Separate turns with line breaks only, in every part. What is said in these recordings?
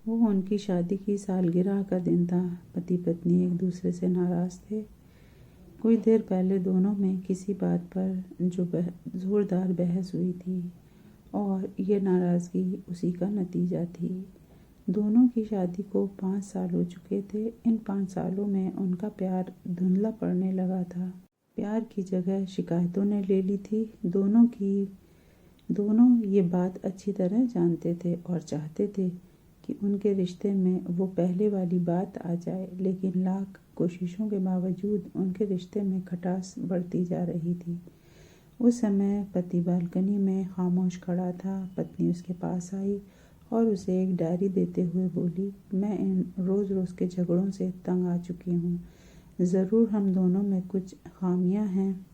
वो उनकी शादी की सालगिरह का दिन था। पति पत्नी एक दूसरे से नाराज़ थे। कुछ देर पहले दोनों में किसी बात पर ज़ोरदार बहस हुई थी और ये नाराज़गी उसी का नतीजा थी। दोनों की शादी को 5 साल हो चुके थे। इन 5 सालों में उनका प्यार धुंधला पड़ने लगा था। प्यार की जगह शिकायतों ने ले ली थी। दोनों ये बात अच्छी तरह जानते थे और चाहते थे कि उनके रिश्ते में वो पहले वाली बात आ जाए, लेकिन लाख कोशिशों के बावजूद उनके रिश्ते में खटास बढ़ती जा रही थी। उस समय पति बालकनी में खामोश खड़ा था। पत्नी उसके पास आई और उसे एक डायरी देते हुए बोली, मैं इन रोज़ रोज़ के झगड़ों से तंग आ चुकी हूँ। ज़रूर हम दोनों में कुछ खामियाँ हैं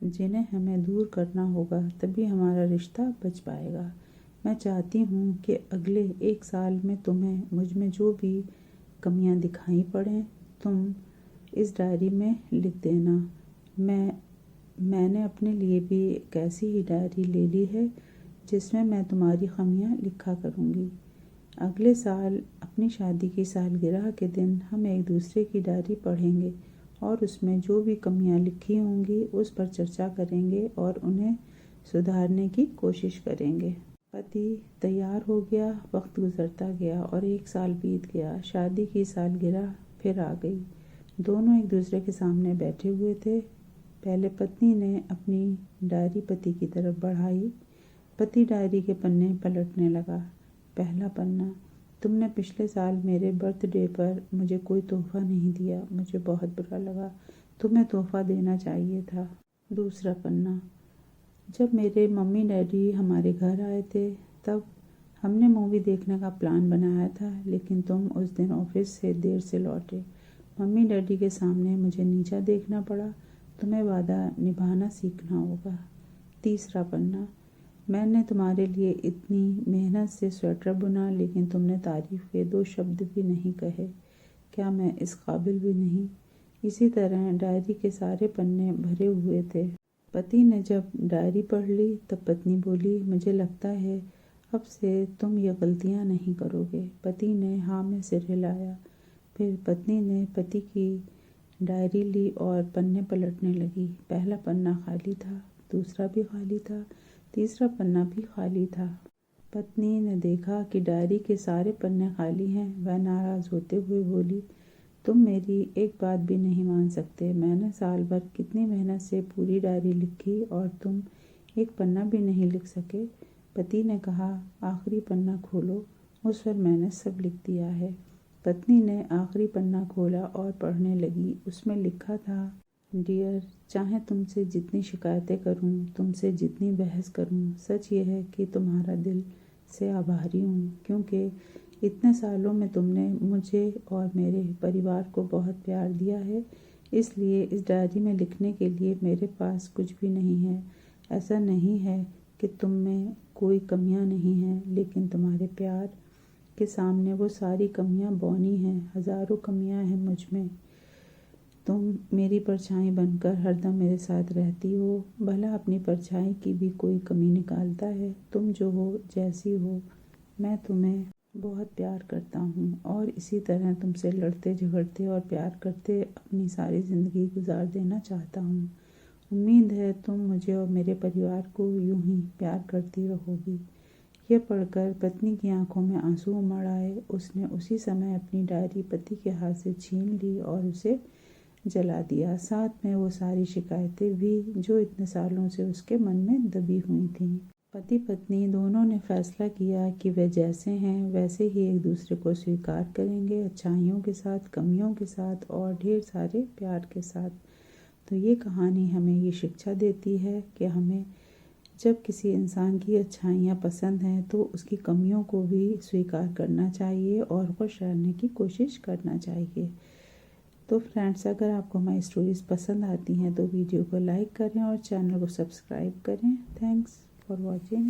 जिन्हें हमें दूर करना होगा, तभी हमारा रिश्ता बच पाएगा। मैं चाहती हूँ कि अगले 1 साल में तुम्हें मुझ में जो भी कमियाँ दिखाई पड़ें तुम इस डायरी में लिख देना। मैंने अपने लिए भी एक ऐसी ही डायरी ले ली है जिसमें मैं तुम्हारी खामियाँ लिखा करूँगी। अगले साल अपनी शादी की सालगिरह के दिन हम एक दूसरे की डायरी पढ़ेंगे और उसमें जो भी कमियाँ लिखी होंगी उस पर चर्चा करेंगे और उन्हें सुधारने की कोशिश करेंगे। पति तैयार हो गया। वक्त गुजरता गया और 1 साल बीत गया। शादी की सालगिरह फिर आ गई। दोनों एक दूसरे के सामने बैठे हुए थे। पहले पत्नी ने अपनी डायरी पति की तरफ बढ़ाई। पति डायरी के पन्ने पलटने लगा। पहला पन्ना, तुमने पिछले साल मेरे बर्थडे पर मुझे कोई तोहफ़ा नहीं दिया। मुझे बहुत बुरा लगा। तुम्हें तोहफ़ा देना चाहिए था। दूसरा पन्ना, जब मेरे मम्मी डैडी हमारे घर आए थे तब हमने मूवी देखने का प्लान बनाया था, लेकिन तुम उस दिन ऑफिस से देर से लौटे। मम्मी डैडी के सामने मुझे नीचा देखना पड़ा। तुम्हें वादा निभाना सीखना होगा। तीसरा पन्ना, मैंने तुम्हारे लिए इतनी मेहनत से स्वेटर बुना, लेकिन तुमने तारीफ़ के 2 शब्द भी नहीं कहे। क्या मैं इस काबिल भी नहीं? इसी तरह डायरी के सारे पन्ने भरे हुए थे। पति ने जब डायरी पढ़ ली तब पत्नी बोली, मुझे लगता है अब से तुम ये गलतियां नहीं करोगे। पति ने हाँ में सिर हिलाया। फिर पत्नी ने पति की डायरी ली और पन्ने पलटने लगी। पहला पन्ना खाली था, दूसरा भी खाली था, तीसरा पन्ना भी खाली था। पत्नी ने देखा कि डायरी के सारे पन्ने खाली हैं। वह नाराज़ होते हुए बोली, तुम मेरी एक बात भी नहीं मान सकते। मैंने साल भर कितनी मेहनत से पूरी डायरी लिखी और तुम एक पन्ना भी नहीं लिख सके। पति ने कहा, आखिरी पन्ना खोलो, उस पर मैंने सब लिख दिया है। पत्नी ने आखिरी पन्ना खोला और पढ़ने लगी। उसमें लिखा था, डियर, चाहे तुमसे जितनी शिकायतें करूं, तुमसे जितनी बहस करूं, सच ये है कि तुम्हारा दिल से आभारी हूँ, क्योंकि इतने सालों में तुमने मुझे और मेरे परिवार को बहुत प्यार दिया है। इसलिए इस डायरी में लिखने के लिए मेरे पास कुछ भी नहीं है। ऐसा नहीं है कि तुम में कोई कमियां नहीं हैं, लेकिन तुम्हारे प्यार के सामने वो सारी कमियां बौनी हैं। हज़ारों कमियां हैं मुझ में। तुम मेरी परछाई बनकर हरदम मेरे साथ रहती हो। भला अपनी परछाई की भी कोई कमी निकालता है? तुम जो हो, जैसी हो, मैं तुम्हें बहुत प्यार करता हूँ और इसी तरह तुमसे लड़ते झगड़ते और प्यार करते अपनी सारी ज़िंदगी गुजार देना चाहता हूँ। उम्मीद है तुम मुझे और मेरे परिवार को यूं ही प्यार करती रहोगी। यह पढ़कर पत्नी की आंखों में आंसू उमड़ आए। उसने उसी समय अपनी डायरी पति के हाथ से छीन ली और उसे जला दिया। साथ में वो सारी शिकायतें भी जो इतने सालों से उसके मन में दबी हुई थीं। पति पत्नी दोनों ने फैसला किया कि वे जैसे हैं वैसे ही एक दूसरे को स्वीकार करेंगे, अच्छाइयों के साथ, कमियों के साथ और ढेर सारे प्यार के साथ। तो ये कहानी हमें ये शिक्षा देती है कि हमें जब किसी इंसान की अच्छाइयाँ पसंद हैं तो उसकी कमियों को भी स्वीकार करना चाहिए और खुश रहने की कोशिश करना चाहिए। तो फ्रेंड्स, अगर आपको हमारी स्टोरीज़ पसंद आती हैं तो वीडियो को लाइक करें और चैनल को सब्सक्राइब करें। Thanks for watching.